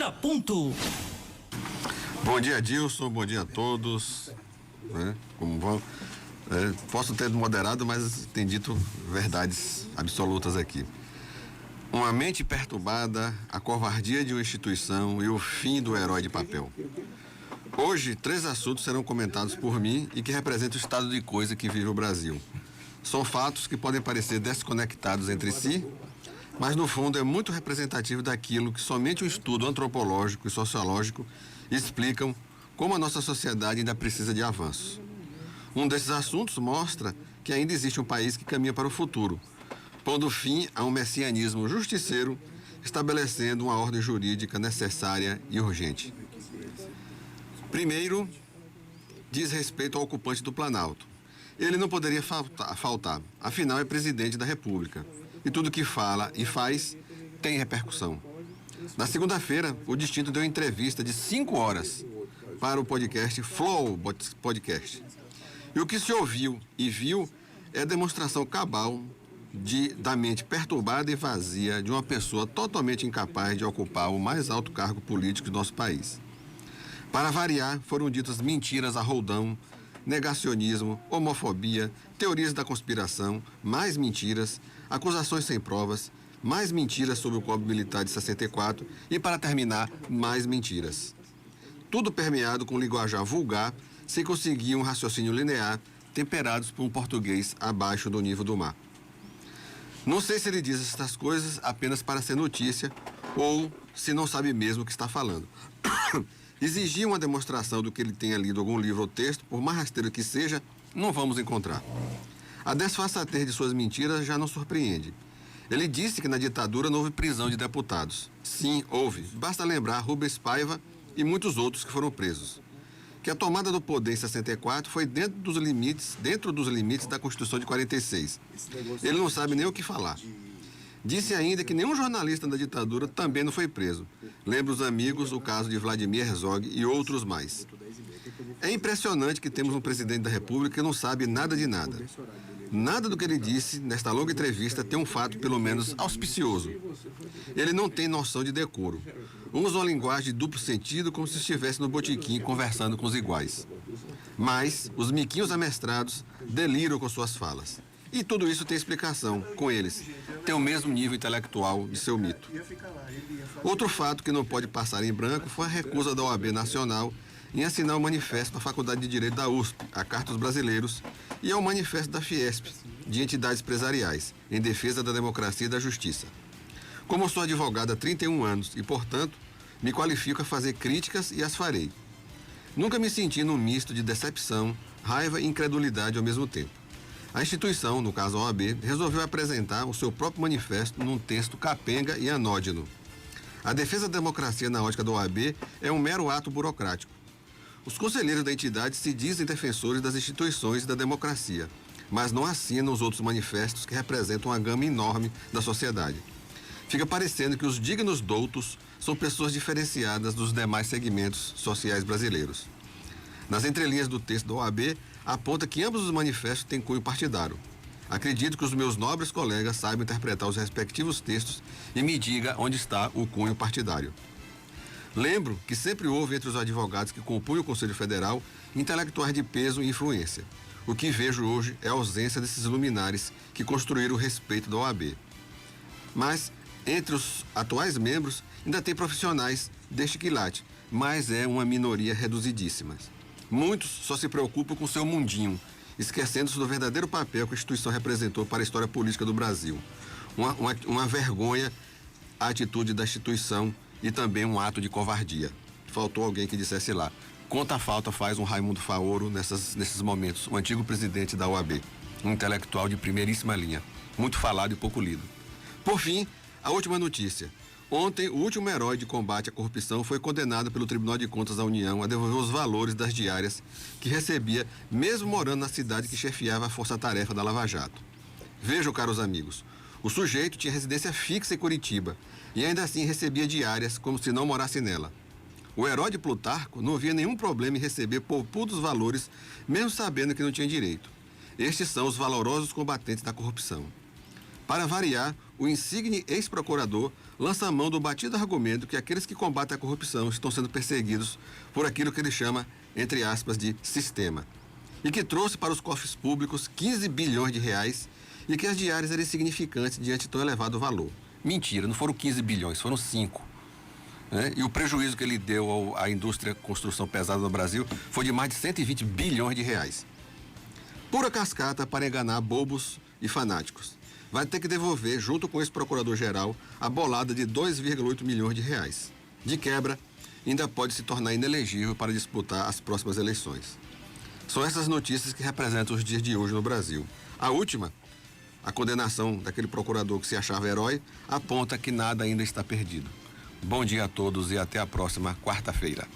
Contraponto. Bom dia, Dilson. Bom dia a todos. Como vão? Posso ter moderado, mas tem dito verdades absolutas aqui. Uma mente perturbada, a covardia de uma instituição e o fim do herói de papel. Hoje, 3 assuntos serão comentados por mim e que representam o estado de coisa que vive o Brasil. São fatos que podem parecer desconectados entre si, mas no fundo é muito representativo daquilo que somente um estudo antropológico e sociológico explicam como a nossa sociedade ainda precisa de avanços. Um desses assuntos mostra que ainda existe um país que caminha para o futuro, pondo fim a um messianismo justiceiro, estabelecendo uma ordem jurídica necessária e urgente. Primeiro, diz respeito ao ocupante do Planalto. Ele não poderia faltar, afinal é presidente da República, e tudo que fala e faz tem repercussão. Na segunda-feira, o Distinto deu entrevista de 5 horas para o podcast Flow Podcast. E o que se ouviu e viu é a demonstração cabal da mente perturbada e vazia de uma pessoa totalmente incapaz de ocupar o mais alto cargo político do nosso país. Para variar, foram ditas mentiras a roldão, negacionismo, homofobia, teorias da conspiração, mais mentiras, acusações sem provas, mais mentiras sobre o golpe militar de 64 e, para terminar, mais mentiras. Tudo permeado com linguajar vulgar, sem conseguir um raciocínio linear, temperados por um português abaixo do nível do mar. Não sei se ele diz essas coisas apenas para ser notícia ou se não sabe mesmo o que está falando. Exigir uma demonstração do que ele tenha lido algum livro ou texto, por mais rasteiro que seja, não vamos encontrar. A desfaçatez de suas mentiras já não surpreende. Ele disse que na ditadura não houve prisão de deputados. Sim, houve. Basta lembrar Rubens Paiva e muitos outros que foram presos. Que a tomada do poder em 64 foi dentro dos limites da Constituição de 46. Ele não sabe nem o que falar. Disse ainda que nenhum jornalista da ditadura também não foi preso. Lembra os amigos o caso de Vladimir Herzog e outros mais. É impressionante que temos um presidente da República que não sabe nada de nada. Nada do que ele disse nesta longa entrevista tem um fato, pelo menos, auspicioso. Ele não tem noção de decoro. Usa uma linguagem de duplo sentido como se estivesse no botequim conversando com os iguais. Mas os miquinhos amestrados deliram com suas falas. E tudo isso tem explicação, com eles. Tem o mesmo nível intelectual de seu mito. Outro fato que não pode passar em branco foi a recusa da OAB Nacional em assinar o manifesto da Faculdade de Direito da USP, a Carta dos Brasileiros, e ao manifesto da Fiesp, de entidades empresariais, em defesa da democracia e da justiça. Como sou advogado há 31 anos e, portanto, me qualifico a fazer críticas e as farei. Nunca me senti num misto de decepção, raiva e incredulidade ao mesmo tempo. A instituição, no caso a OAB, resolveu apresentar o seu próprio manifesto num texto capenga e anódino. A defesa da democracia na ótica da OAB é um mero ato burocrático. Os conselheiros da entidade se dizem defensores das instituições e da democracia, mas não assinam os outros manifestos que representam uma gama enorme da sociedade. Fica parecendo que os dignos doutos são pessoas diferenciadas dos demais segmentos sociais brasileiros. Nas entrelinhas do texto da OAB, aponta que ambos os manifestos têm cunho partidário. Acredito que os meus nobres colegas saibam interpretar os respectivos textos e me diga onde está o cunho partidário. Lembro que sempre houve entre os advogados que compunham o Conselho Federal intelectuais de peso e influência. O que vejo hoje é a ausência desses luminares que construíram o respeito da OAB. Mas, entre os atuais membros, ainda tem profissionais deste quilate, mas é uma minoria reduzidíssima. Muitos só se preocupam com seu mundinho, esquecendo-se do verdadeiro papel que a instituição representou para a história política do Brasil. Uma vergonha a atitude da instituição e também um ato de covardia. Faltou alguém que dissesse lá, quanta falta faz um Raimundo Faoro nesses momentos, o antigo presidente da OAB, um intelectual de primeiríssima linha, muito falado e pouco lido. Por fim, a última notícia. Ontem, o último herói de combate à corrupção foi condenado pelo Tribunal de Contas da União a devolver os valores das diárias que recebia, mesmo morando na cidade que chefiava a força-tarefa da Lava Jato. Vejam, caros amigos, o sujeito tinha residência fixa em Curitiba e ainda assim recebia diárias como se não morasse nela. O herói de Plutarco não via nenhum problema em receber poupudos valores, mesmo sabendo que não tinha direito. Estes são os valorosos combatentes da corrupção. Para variar, o insigne ex-procurador lança a mão do batido argumento que aqueles que combatem a corrupção estão sendo perseguidos por aquilo que ele chama, entre aspas, de sistema. E que trouxe para os cofres públicos 15 bilhões de reais e que as diárias eram insignificantes diante de tão elevado valor. Mentira, não foram 15 bilhões, foram 5. Né? E o prejuízo que ele deu à indústria de construção pesada no Brasil foi de mais de 120 bilhões de reais. Pura cascata para enganar bobos e fanáticos. Vai ter que devolver, junto com esse procurador-geral, a bolada de 2,8 milhões de reais. De quebra, ainda pode se tornar inelegível para disputar as próximas eleições. São essas notícias que representam os dias de hoje no Brasil. A última, a condenação daquele procurador que se achava herói, aponta que nada ainda está perdido. Bom dia a todos e até a próxima quarta-feira.